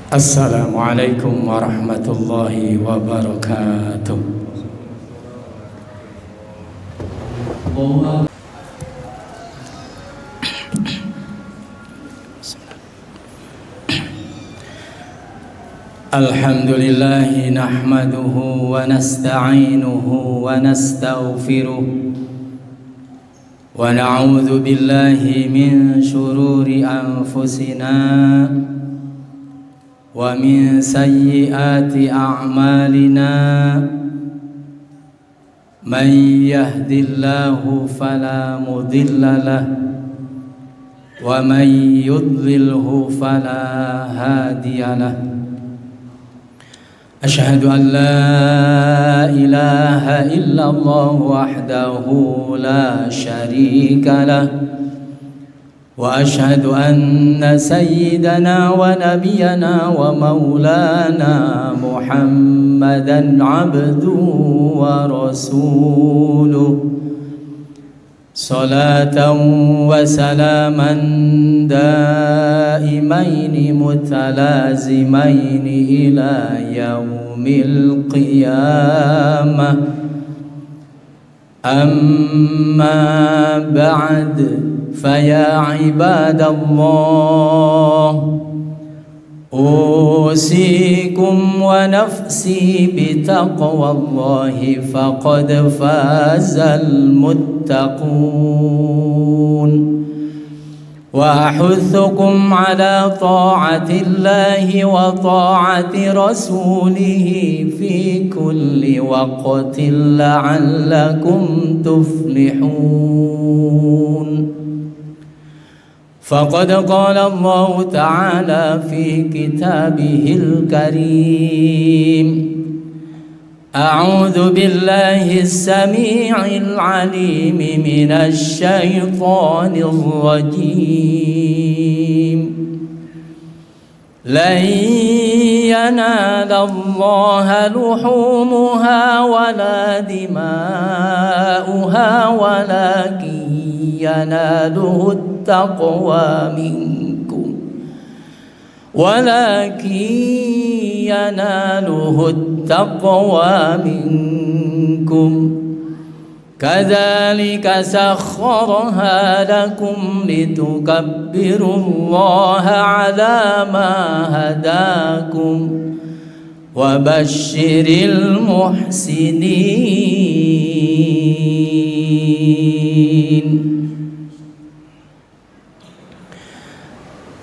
Assalamualaikum warahmatullahi wabarakatuh. Alhamdulillahi nahmaduhu wa nasta'inuhu wa nastaghfiruh wa na'udzu billahi min shururi anfusina wa min sayyiati a'malina. Man yahdillahu fala mudilla lahu wa man yudlilhu fala hadiya lahu. Asyhadu an la ilaha illallah wahdahu la syarika lahu wa asyhadu anna sayyidana wa nabiyyana wa maulana Muhammadan abduhu wa rasuluh. Salatan wa salaman daimaini mutalazimaini ila yaumil qiyamah. Amma ba'd, faya ibadallah, usikum wa nafsi bitaqwallahi faqad fazal muttaqun, wa ahuthukum ala ta'atillahi wa ta'ati rasulihi fi kulli waqtin la'allakum tuflihun. فقد قال الله تعالى في كتابه الكريم: أعوذ بالله السميع العليم من الشيطان الرجيم. لن ينال الله لحومها ولا دماؤها ولكن يناله التقوى منكم كذلك سخرها لكم لتكبروا الله على ما هداكم وبشر المحسنين.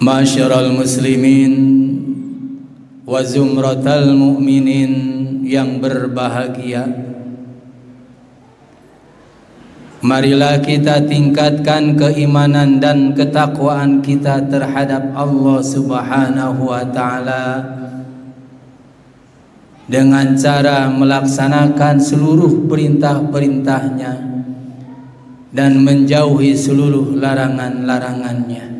Masyiral muslimin wa zumratal mu'minin yang berbahagia, marilah kita tingkatkan keimanan dan ketakwaan kita terhadap Allah Subhanahu wa ta'ala dengan cara melaksanakan seluruh perintah-perintahnya dan menjauhi seluruh larangan-larangannya.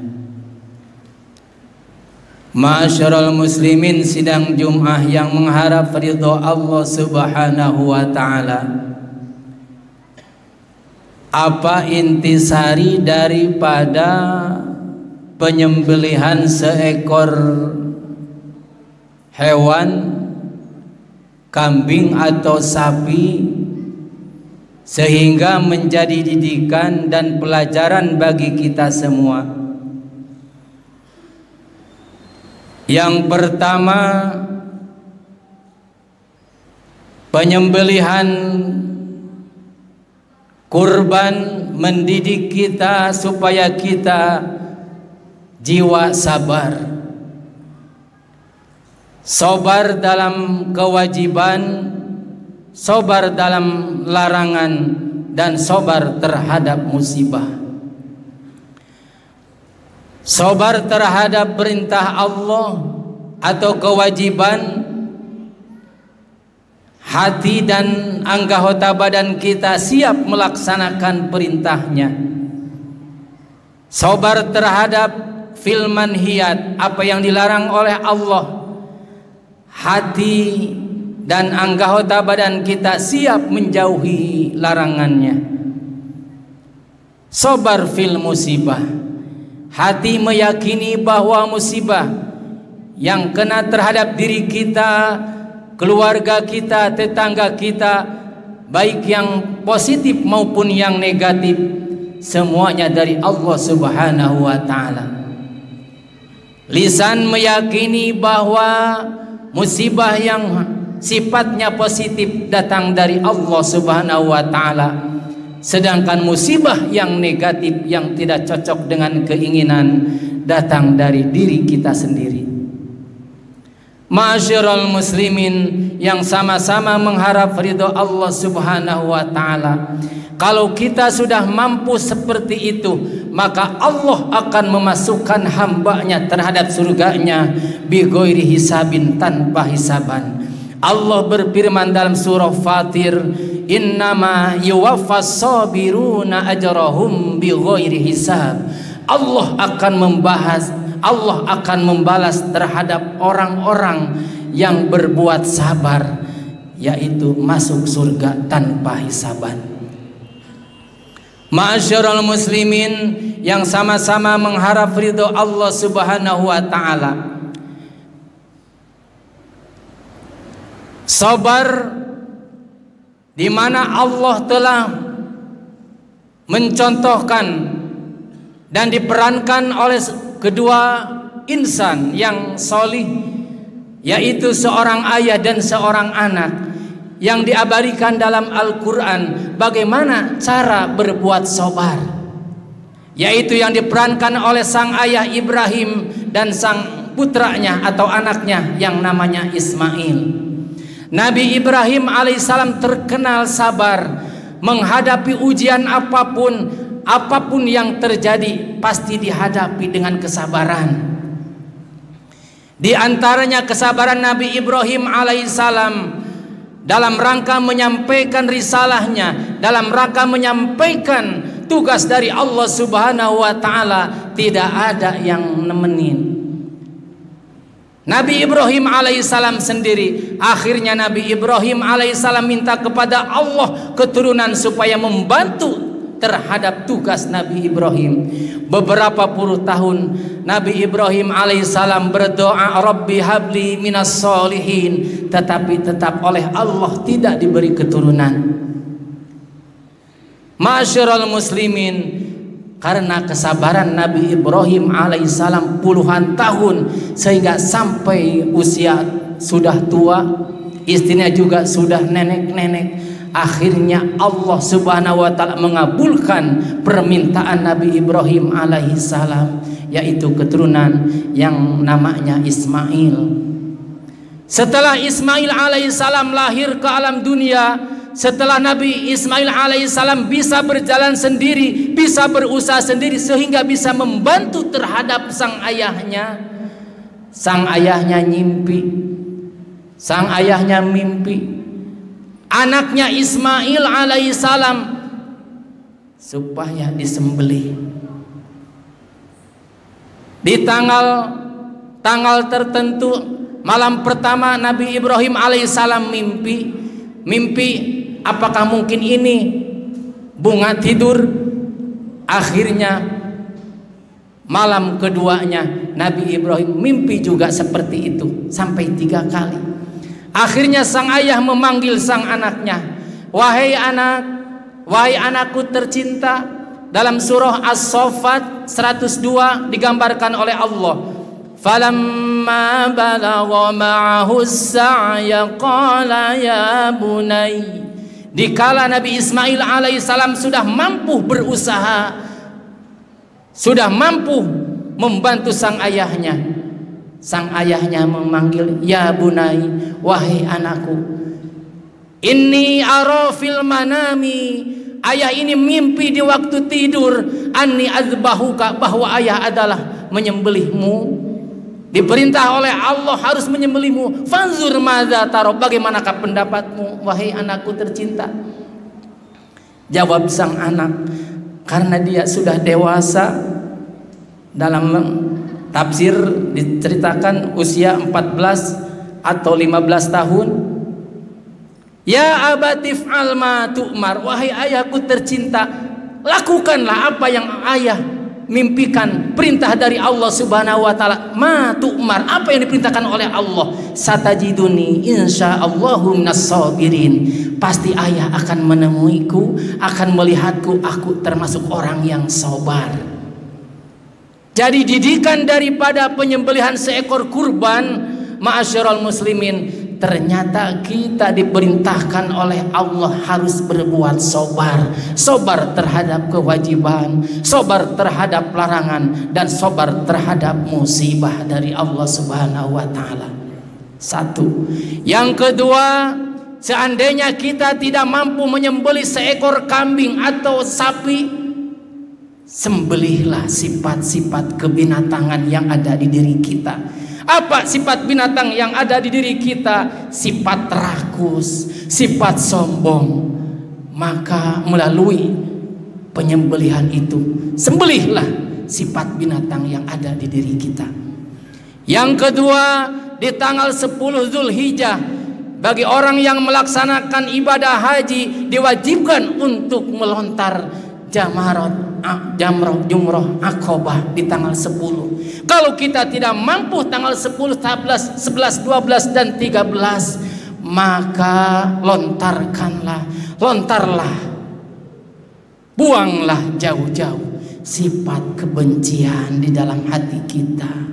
Masyiral muslimin sidang Jum'ah yang mengharap ridha Allah Subhanahu wa ta'ala, apa intisari daripada penyembelihan seekor hewan, kambing atau sapi, sehingga menjadi didikan dan pelajaran bagi kita semua? Yang pertama, penyembelihan kurban mendidik kita supaya kita jiwa sabar, sabar dalam kewajiban, sabar dalam larangan, dan sabar terhadap musibah. Sabar terhadap perintah Allah atau kewajiban, hati dan anggota badan kita siap melaksanakan perintahnya. Sabar terhadap fil manhiyat, apa yang dilarang oleh Allah, hati dan anggota badan kita siap menjauhi larangannya. Sabar fil musibah, hati meyakini bahwa musibah yang kena terhadap diri kita, keluarga kita, tetangga kita, baik yang positif maupun yang negatif, semuanya dari Allah Subhanahu wa ta'ala. Lisan meyakini bahwa musibah yang sifatnya positif datang dari Allah Subhanahu wa ta'ala, sedangkan musibah yang negatif yang tidak cocok dengan keinginan datang dari diri kita sendiri. Ma'asyiral muslimin yang sama-sama mengharap ridho Allah Subhanahu wa ta'ala, kalau kita sudah mampu seperti itu, maka Allah akan memasukkan hambanya terhadap surganya bi ghairi hisabin, tanpa hisaban. Allah berfirman dalam surah Fatir, innama yuwaffas sabiruna ajrahum bi ghairi hisab. Allah akan membalas terhadap orang-orang yang berbuat sabar, yaitu masuk surga tanpa hisaban. Ma'asyiral muslimin yang sama-sama mengharap ridho Allah Subhanahu wa ta'ala, sabar di mana Allah telah mencontohkan dan diperankan oleh kedua insan yang solih, yaitu seorang ayah dan seorang anak, yang diabadikan dalam Al-Quran bagaimana cara berbuat sabar, yaitu yang diperankan oleh sang ayah Ibrahim dan sang putranya atau anaknya yang namanya Ismail. Nabi Ibrahim alaihissalam terkenal sabar menghadapi ujian apapun yang terjadi, pasti dihadapi dengan kesabaran. Di antaranya kesabaran Nabi Ibrahim alaihissalam dalam rangka menyampaikan risalahnya, dalam rangka menyampaikan tugas dari Allah Subhanahu wa ta'ala, tidak ada yang nemenin. Nabi Ibrahim alaihissalam sendiri, akhirnya Nabi Ibrahim alaihissalam minta kepada Allah keturunan supaya membantu terhadap tugas Nabi Ibrahim. Beberapa puluh tahun Nabi Ibrahim alaihissalam berdoa, Rabbi habli minas solihin, tetapi tetap oleh Allah tidak diberi keturunan. Ma'asyiral muslimin, karena kesabaran Nabi Ibrahim alaihissalam puluhan tahun, sehingga sampai usia sudah tua, istrinya juga sudah nenek-nenek, akhirnya Allah Subhanahu wa ta'ala mengabulkan permintaan Nabi Ibrahim alaihissalam, yaitu keturunan yang namanya Ismail. Setelah Ismail alaihissalam lahir ke alam dunia, setelah Nabi Ismail alaihissalam bisa berjalan sendiri, bisa berusaha sendiri, sehingga bisa membantu terhadap sang ayahnya, mimpi anaknya Ismail alaihissalam supaya disembelih. Di tanggal tertentu, malam pertama Nabi Ibrahim alaihissalam mimpi, apakah mungkin ini bunga tidur? Akhirnya malam keduanya Nabi Ibrahim mimpi juga seperti itu sampai 3 kali. Akhirnya sang ayah memanggil sang anaknya, wahai anakku tercinta. Dalam surah As-Saffat 102 digambarkan oleh Allah, falamma balagha ma'ahu as-sa'ya qala ya bunay. Dikala Nabi Ismail alaihissalam sudah mampu berusaha, sudah mampu membantu sang ayahnya memanggil, ya bunai, wahai anakku, inni ara fil manami, ayah ini mimpi di waktu tidur, anni azbahuka, bahwa ayah adalah menyembelihmu, diperintah oleh Allah harus menyembelihmu. Fanzur madza tara, bagaimanakah pendapatmu wahai anakku tercinta? Jawab sang anak, karena dia sudah dewasa, dalam tafsir diceritakan usia 14 atau 15 tahun. Ya abatif alma tu'mar, wahai ayahku tercinta, lakukanlah apa yang ayah mimpikan perintah dari Allah Subhanahu wa taala. Ma tu'mar, apa yang diperintahkan oleh Allah? Satajiduni insyaallahu minas sabirin. Pasti ayah akan menemuiku, akan melihatku, aku termasuk orang yang sabar. Jadi didikan daripada penyembelihan seekor kurban, ma'asyiral muslimin, ternyata kita diperintahkan oleh Allah harus berbuat sabar. Sabar terhadap kewajiban, sabar terhadap larangan, dan sabar terhadap musibah dari Allah Subhanahu wa taala. Satu. Yang kedua, seandainya kita tidak mampu menyembelih seekor kambing atau sapi, sembelihlah sifat-sifat kebinatangan yang ada di diri kita. Apa sifat binatang yang ada di diri kita? Sifat rakus, sifat sombong. Maka melalui penyembelihan itu, sembelihlah sifat binatang yang ada di diri kita. Yang kedua, di tanggal 10 Zulhijjah, bagi orang yang melaksanakan ibadah haji diwajibkan untuk melontar jamroh jumroh akobah di tanggal 10. Kalau kita tidak mampu tanggal 10, 11, 12 dan 13, maka lontarlah, buanglah jauh-jauh sifat kebencian di dalam hati kita.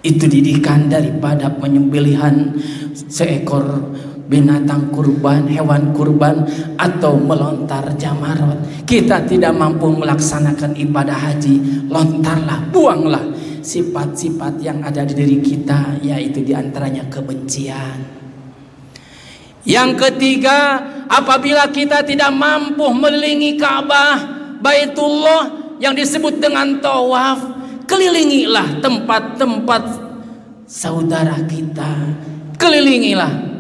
Itu didikan daripada penyembelihan seekor binatang kurban, hewan kurban, atau melontar jamarot. Kita tidak mampu melaksanakan ibadah haji, lontarlah, buanglah sifat-sifat yang ada di diri kita, yaitu diantaranya kebencian. Yang ketiga, apabila kita tidak mampu melilingi Ka'bah, Baitullah yang disebut dengan tawaf, kelilingilah tempat-tempat saudara kita, kelilingilah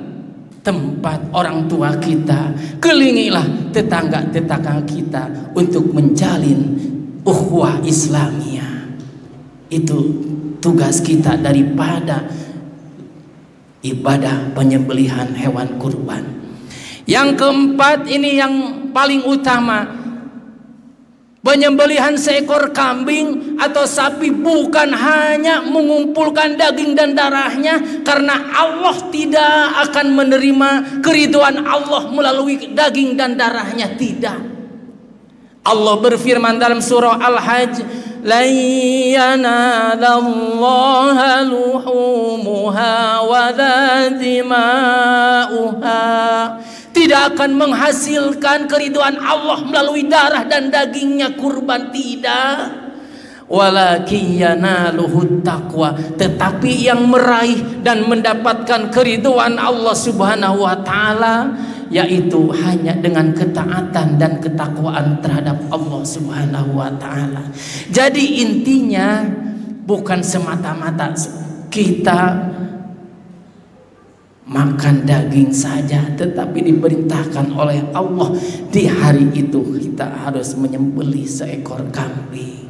tempat orang tua kita, kelilingilah tetangga-tetangga kita untuk menjalin ukhuwah Islamiyah. Itu tugas kita daripada ibadah penyembelihan hewan kurban. Yang keempat, ini yang paling utama, penyembelihan seekor kambing atau sapi bukan hanya mengumpulkan daging dan darahnya, karena Allah tidak akan menerima keridhaan Allah melalui daging dan darahnya, tidak. Allah berfirman dalam surah Al-Hajj, lan yanalallaha luhumuha wala dima'uha. Tidak akan menghasilkan keridhaan Allah melalui darah dan dagingnya kurban, tidak. Walakin yanaluhut taqwa, tetapi yang meraih dan mendapatkan keridhaan Allah Subhanahu wa taala yaitu hanya dengan ketaatan dan ketakwaan terhadap Allah Subhanahu wa taala. Jadi intinya bukan semata-mata kita makan daging saja, tetapi diperintahkan oleh Allah di hari itu kita harus menyembelih seekor kambing.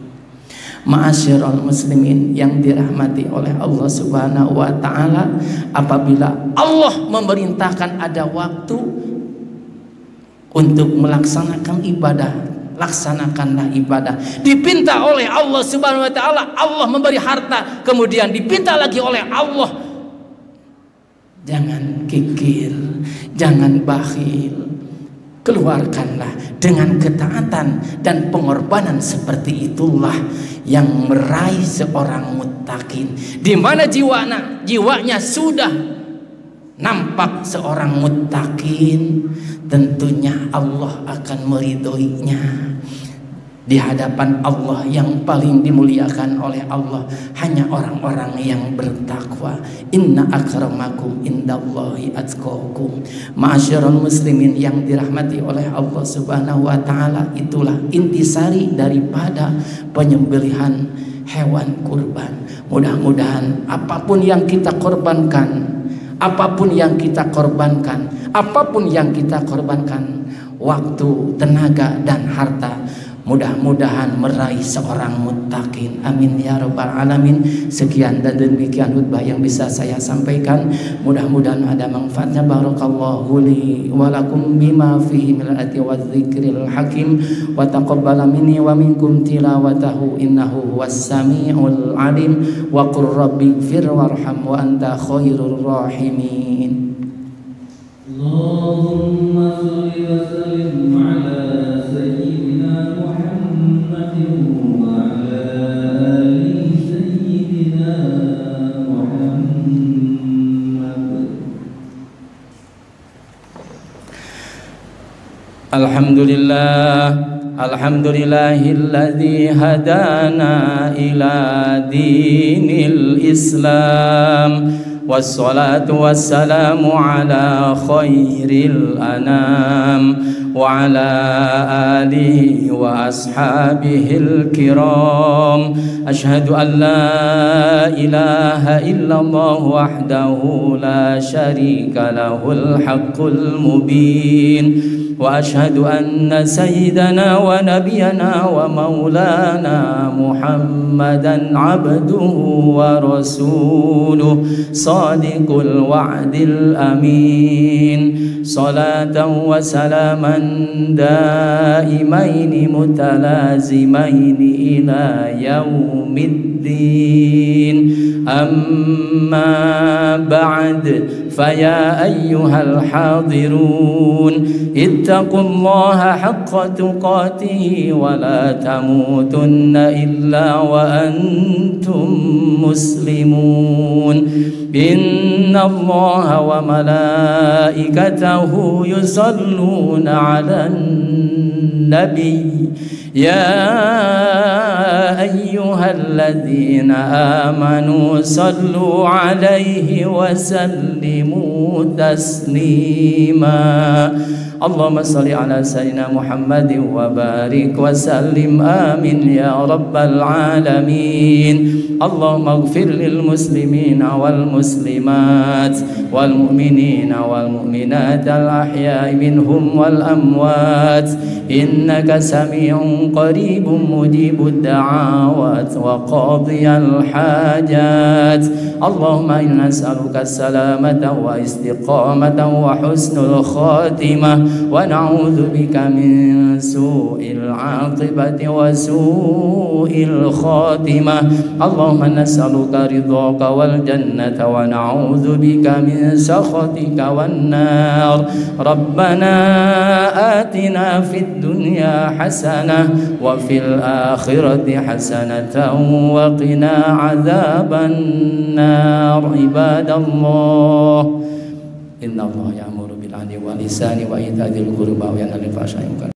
Ma'asyiral muslimin yang dirahmati oleh Allah Subhanahu wa taala, apabila Allah memerintahkan ada waktu untuk melaksanakan ibadah, laksanakanlah ibadah. Dipinta oleh Allah Subhanahu wa taala, Allah memberi harta, kemudian dipinta lagi oleh Allah, jangan kikir, jangan bakhil. Keluarkanlah dengan ketaatan dan pengorbanan. Seperti itulah yang meraih seorang muttaqin, di mana jiwanya sudah nampak seorang muttaqin, tentunya Allah akan meridhoinya di hadapan Allah. Yang paling dimuliakan oleh Allah hanya orang-orang yang bertakwa. Inna akramakum indallahi atqakum. Ma'asyiral muslimin yang dirahmati oleh Allah Subhanahu wa taala, itulah intisari daripada penyembelihan hewan kurban. Mudah-mudahan apapun yang kita korbankan, waktu, tenaga dan harta, mudah-mudahan meraih seorang muttaqin. Amin ya rabbal alamin. Sekian dan demikian khutbah yang bisa saya sampaikan. Mudah-mudahan ada manfaatnya. Barakallahu li wa lakum bima fihi min al-ayati wadh-dhikril hakim wa taqabbala minni wa minkum tilawatahu innahu huwas samiul alim. Wa qur rabbighfir warham wa anta khairur rahimin. Allahumma shalli wa sallim ala sayyidina Muhammadin wa ala ali sayyidina Muhammad. Alhamdulillahilladzi hadana ila dinil Islam. Wassalatu wassalamu ala khairil anam wa ala alihi wa ashabihil kiram. Ashhadu an la ilaha illallah wahdahu la syarika lahul haqqul mubin. Wa ashhadu anna sayyidana wa nabiyyana wa maulana Muhammadan abduhu wa rasuluh sadiqul wa'dil amin. Salatan wa salaman daimaini mutalazimaini ila yaumiddin. Amma ba'd, faya ayyuhal hadirun, ittaqullaha haqqa tuqatihi wa la tamutunna illa wa antum muslimun. Inna Allaha wa malaikatahu yusalluna 'alan nabi. Ya ayyuhalladzina amanu sallu 'alaihi wa sallimu taslima. Allahumma salli ala sayyidina Muhammadin wa barik wa sallim. Amin ya rabbal alamin. Allahumma ighfir lil muslimina wal muslimat wal mu'minina wal mu'minat al ahya'i minhum wal amwat. Innaka sami'un qaribun mujibud da'awat wa qadiyal hajat. Allahumma inna nas'aluka salamata wa istiqamata wa husnul khatimah wa na'udzu bika min su'il 'aqibati wa su'il khatimah. Allahumma nas'aluka ridhaka wal jannata wa na'udzu bika min sakhatika wan nar. Rabbana atina fid dunya hasanah wa fil akhirati hasanatan wa qina adzaban nar. Ibadallah, innallaha ya'muru bil 'adli wal ihsani wa ita'i dzil qurba wa yanha 'anil fahsya'i wal munkar